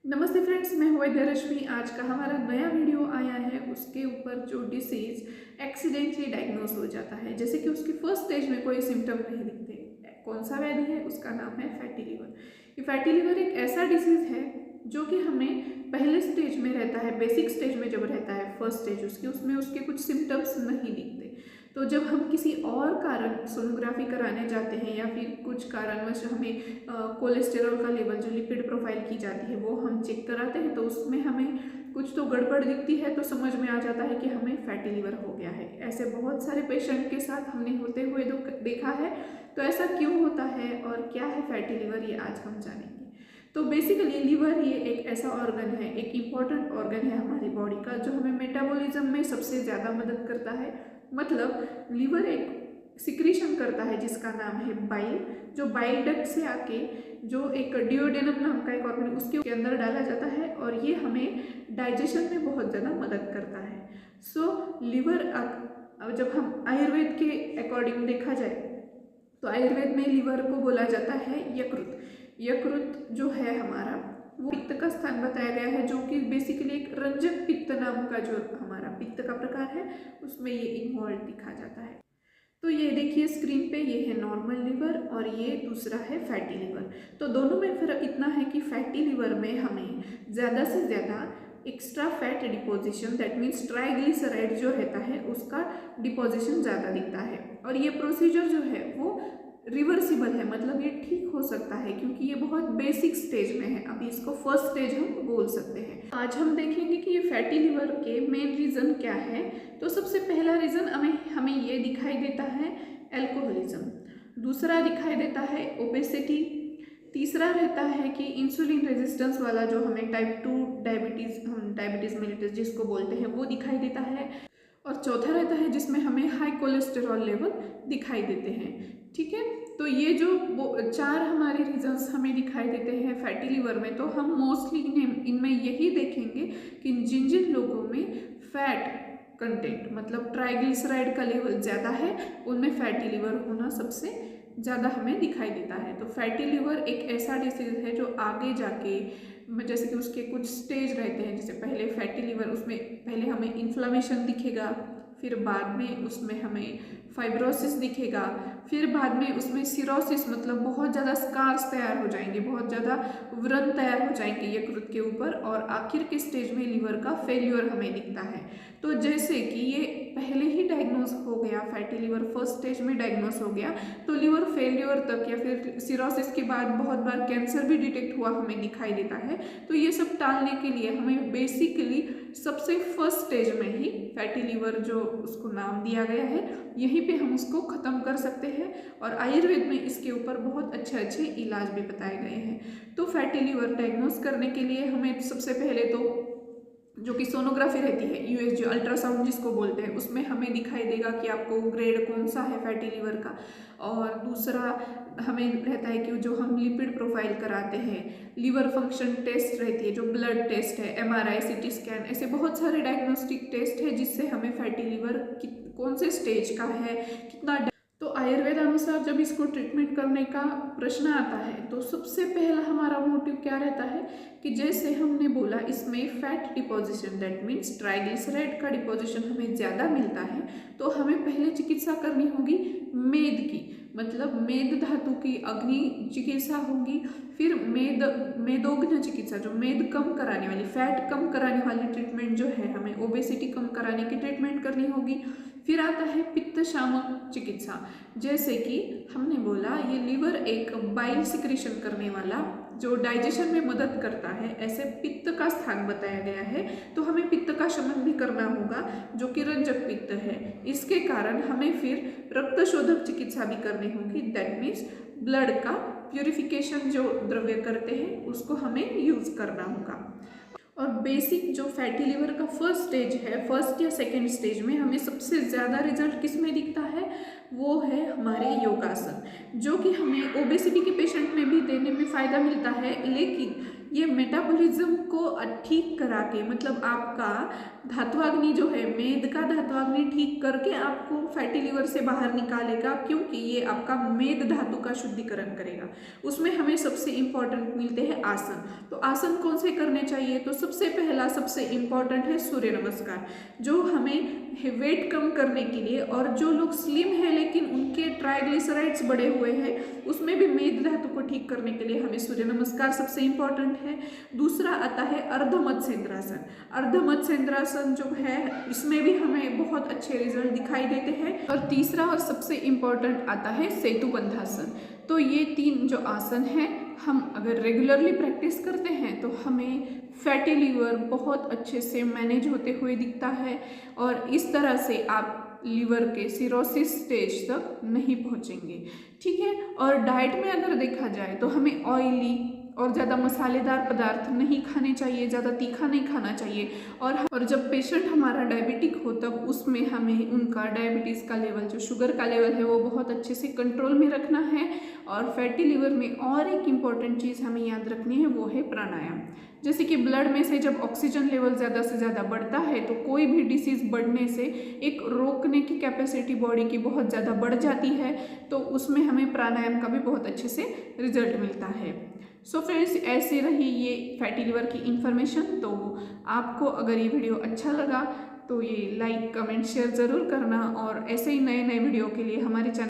नमस्ते फ्रेंड्स, मैं हूँ वैद्य रश्मि। आज का हमारा नया वीडियो आया है उसके ऊपर जो डिसीज एक्सीडेंटली डायग्नोज हो जाता है, जैसे कि उसकी फर्स्ट स्टेज में कोई सिम्टम नहीं दिखते। कौन सा व्याधि है? उसका नाम है फैटी लिवर। ये फैटी लिवर एक ऐसा डिसीज है जो कि हमें पहले स्टेज में रहता है, बेसिक स्टेज में जब रहता है, फर्स्ट स्टेज उसकी, उसमें उसके कुछ सिम्टम्स नहीं दिखते। तो जब हम किसी और कारण सोनोग्राफी कराने जाते हैं या फिर कुछ कारणवश हमें कोलेस्टेरॉल का लेवल, जो लिपिड प्रोफाइल की जाती है, वो हम चेक कराते हैं, तो उसमें हमें कुछ तो गड़बड़ दिखती है, तो समझ में आ जाता है कि हमें फैटी लिवर हो गया है। ऐसे बहुत सारे पेशेंट के साथ हमने होते हुए देखा है। तो ऐसा क्यों होता है और क्या है फैटी लिवर, ये आज हम जानेंगे। तो बेसिकली लिवर ये एक ऐसा ऑर्गन है, एक इम्पॉर्टेंट ऑर्गन है हमारी बॉडी का, जो हमें मेटाबॉलिज्म में सबसे ज़्यादा मदद करता है। मतलब लिवर एक सिक्रीशन करता है जिसका नाम है बाइल, जो बाइल डक्ट से आके जो एक डिओडेनम नाम का एक ऑर्गन उसके अंदर डाला जाता है, और ये हमें डाइजेशन में बहुत ज़्यादा मदद करता है। लिवर, अब जब हम आयुर्वेद के अकॉर्डिंग देखा जाए तो आयुर्वेद में लिवर को बोला जाता है यकृत। यकृत जो है हमारा, वो पित्त का स्थान बताया गया है, जो कि बेसिकली एक रंजक पित्त नाम का जो हमारा पित्त का प्रकार है, उसमें ये इन्वॉल्व दिखा जाता है। तो ये देखिए स्क्रीन पे, ये है नॉर्मल लिवर और ये दूसरा है फैटी लिवर। तो दोनों में फ़र्क इतना है कि फैटी लिवर में हमें ज़्यादा से ज़्यादा extra fat deposition, that means triglyceride जो रहता है उसका डिपोजिशन ज़्यादा दिखता है। और ये प्रोसीजर जो है वो रिवर्सिबल है, मतलब ये ठीक हो सकता है, क्योंकि ये बहुत बेसिक स्टेज में है। अभी इसको फर्स्ट स्टेज हम बोल सकते हैं। आज हम देखेंगे कि ये फैटी लिवर के मेन रीज़न क्या है। तो सबसे पहला रीज़न हमें ये दिखाई देता है अल्कोहलिज्म, दूसरा दिखाई देता है ओबेसिटी, तीसरा रहता है कि इंसुलिन रेजिस्टेंस वाला जो हमें टाइप 2 डायबिटीज़ मेलिटस जिसको बोलते हैं, वो दिखाई देता है, और चौथा रहता है जिसमें हमें हाई कोलेस्टेरॉल लेवल दिखाई देते हैं। ठीक है, तो ये जो चार हमारे रीजंस हमें दिखाई देते हैं फैटी लिवर में, तो हम मोस्टली इनमें यही देखेंगे कि जिन जिन लोगों में फैट कंटेंट, मतलब ट्राइग्लिसराइड का लेवल ज़्यादा है, उनमें फैटी लिवर होना सबसे ज़्यादा हमें दिखाई देता है। तो फैटी लिवर एक ऐसा डिसीज़ है जो आगे जाके, जैसे कि उसके कुछ स्टेज रहते हैं, जैसे पहले फैटी लिवर, उसमें पहले हमें इन्फ्लामेशन दिखेगा, फिर बाद में उसमें हमें फाइब्रोसिस दिखेगा, फिर बाद में उसमें सिरोसिस, मतलब बहुत ज़्यादा स्कार्स तैयार हो जाएंगे, बहुत ज़्यादा व्रण तैयार हो जाएंगे यकृत के ऊपर, और आखिर के स्टेज में लिवर का फेल्यूर हमें दिखता है। तो जैसे कि ये पहले ही डायग्नोज हो गया, फैटी लिवर फर्स्ट स्टेज में डायग्नोज हो गया, तो लिवर फेल्यूर तक या फिर सिरोसिस के बाद बहुत बार कैंसर भी डिटेक्ट हुआ हमें दिखाई देता है। तो ये सब टालने के लिए हमें बेसिकली सबसे फर्स्ट स्टेज में ही फैटी लिवर, जो उसको नाम दिया गया है, यहीं पे हम उसको ख़त्म कर सकते हैं। और आयुर्वेद में इसके ऊपर बहुत अच्छे अच्छे इलाज भी बताए गए हैं। तो फैटी लिवर डायग्नोज करने के लिए हमें सबसे पहले तो जो कि सोनोग्राफी रहती है, यूएसजी अल्ट्रासाउंड जिसको बोलते हैं, उसमें हमें दिखाई देगा कि आपको ग्रेड कौन सा है फैटी लिवर का। और दूसरा हमें रहता है कि जो हम लिपिड प्रोफाइल कराते हैं, लिवर फंक्शन टेस्ट रहती है, जो ब्लड टेस्ट है, एमआरआई, सीटी स्कैन, ऐसे बहुत सारे डायग्नोस्टिक टेस्ट है जिससे हमें फैटी लिवर कौन से स्टेज का है, कितना। तो आयुर्वेद अनुसार जब इसको ट्रीटमेंट करने का प्रश्न आता है, तो सबसे पहला हमारा मोटिव क्या रहता है कि जैसे हमने बोला, इसमें fat deposition, that means triglyceride का डिपोजिशन हमें ज़्यादा मिलता है, तो हमें पहले चिकित्सा करनी होगी मेद की, मतलब मेद धातु की अग्नि चिकित्सा होगी। फिर मेदोग्न चिकित्सा, जो मेद कम कराने वाली, फैट कम कराने वाली ट्रीटमेंट जो है, हमें ओबेसिटी कम कराने की ट्रीटमेंट करनी होगी। फिर आता है पित्त शामक चिकित्सा, जैसे कि हमने बोला ये लिवर एक बाइल सिक्रीशन करने वाला, जो डाइजेशन में मदद करता है, ऐसे पित्त का स्थान बताया गया है, तो हमें पित्त का शमन भी करना होगा, जो कि रंजक पित्त है। इसके कारण हमें फिर रक्त शोधक चिकित्सा भी करनी होगी, दैट मीन्स ब्लड का प्यूरिफिकेशन जो द्रव्य करते हैं उसको हमें यूज करना होगा। और बेसिक जो फैटी लिवर का फर्स्ट स्टेज है, फर्स्ट या सेकेंड स्टेज में हमें सबसे ज़्यादा रिजल्ट किस में दिखता है, वो है हमारे योगासन, जो कि हमें ओबेसिटी के पेशेंट में भी देने में फ़ायदा मिलता है, लेकिन ये मेटाबॉलिज्म को ठीक करा के, मतलब आपका धात्वाग्नि जो है, मेद का धात्वाग्नि ठीक करके आपको फैटी लिवर से बाहर निकालेगा, क्योंकि ये आपका मेद धातु का शुद्धिकरण करेगा। उसमें हमें सबसे इंपॉर्टेंट मिलते हैं आसन। तो आसन कौन से करने चाहिए? तो सबसे पहला सबसे इंपॉर्टेंट है सूर्य नमस्कार, जो हमें वेट कम करने के लिए, और जो लोग स्लिम है लेकिन उनके ट्राइग्लिसराइड्स बढ़े हुए हैं, उसमें भी मेद धातु को ठीक करने के लिए हमें सूर्य नमस्कार सबसे इंपॉर्टेंट है। दूसरा आता है अर्ध मत्स्येंद्रासन। अर्ध मत्स्येंद्रासन जो है, इसमें भी हमें बहुत अच्छे रिजल्ट दिखाई देते हैं। और तीसरा और सबसे इंपॉर्टेंट आता है सेतुबंधासन। तो ये 3 जो आसन हैं, हम अगर रेगुलरली प्रैक्टिस करते हैं तो हमें फैटी लीवर बहुत अच्छे से मैनेज होते हुए दिखता है, और इस तरह से आप लीवर के सिरोसिस स्टेज तक नहीं पहुंचेंगे। ठीक है। और डाइट में अगर देखा जाए तो हमें ऑयली और ज़्यादा मसालेदार पदार्थ नहीं खाने चाहिए, ज़्यादा तीखा नहीं खाना चाहिए। और जब पेशेंट हमारा डायबिटिक हो तब उसमें हमें उनका डायबिटीज़ का लेवल, जो शुगर का लेवल है, वो बहुत अच्छे से कंट्रोल में रखना है। और फैटी लिवर में और एक इम्पॉर्टेंट चीज़ हमें याद रखनी है, वो है प्राणायाम। जैसे कि ब्लड में से जब ऑक्सीजन लेवल ज़्यादा से ज़्यादा बढ़ता है तो कोई भी डिसीज़ बढ़ने से एक रोकने की कैपेसिटी बॉडी की बहुत ज़्यादा बढ़ जाती है, तो उसमें हमें प्राणायाम का भी बहुत अच्छे से रिजल्ट मिलता है। सो फ्रेंड्स, ऐसे रही ये फैटी लिवर की इन्फॉर्मेशन। तो आपको अगर ये वीडियो अच्छा लगा तो ये लाइक, कमेंट, शेयर ज़रूर करना, और ऐसे ही नए नए वीडियो के लिए हमारे चैनल